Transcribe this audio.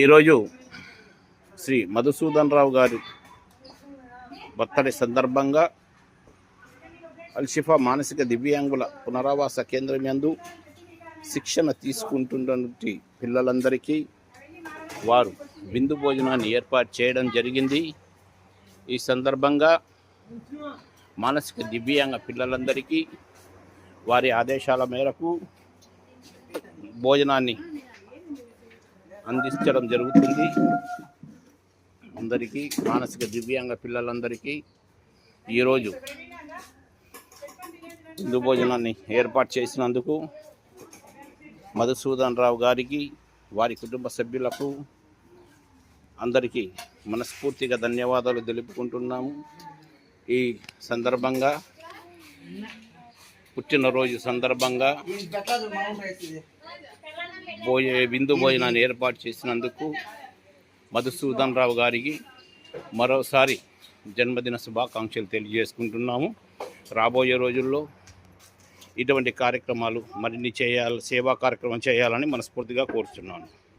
ఈరోజు శ్రీ మధుసూదన్ రావు గారి బర్త్డే సందర్భంగా అల్షిఫా మానసిక దివ్యాంగుల పునరావాస కేంద్రం యందు శిక్షణ తీసుకుంటున్నటువంటి పిల్లలందరికీ వారు విందు భోజనాన్ని ఏర్పాటు చేయడం జరిగింది. ఈ సందర్భంగా మానసిక దివ్యాంగ పిల్లలందరికీ వారి ఆదేశాల మేరకు భోజనాన్ని అందించడం జరుగుతుంది. అందరికీ మానసిక దివ్యాంగ పిల్లలందరికీ ఈరోజు విందు భోజనాన్ని ఏర్పాటు చేసినందుకు మధుసూదన్ రావు గారికి, వారి కుటుంబ సభ్యులకు అందరికీ మనస్ఫూర్తిగా ధన్యవాదాలు తెలుపుకుంటున్నాము. ఈ సందర్భంగా పుట్టినరోజు సందర్భంగా విందు భోజనాన్ని ఏర్పాటు చేసినందుకు మధుసూదన్ రావు గారికి మరోసారి జన్మదిన శుభాకాంక్షలు తెలియజేసుకుంటున్నాము. రాబోయే రోజుల్లో ఇటువంటి కార్యక్రమాలు మరిన్ని సేవా కార్యక్రమం చేయాలని మనస్ఫూర్తిగా కోరుతున్నాను.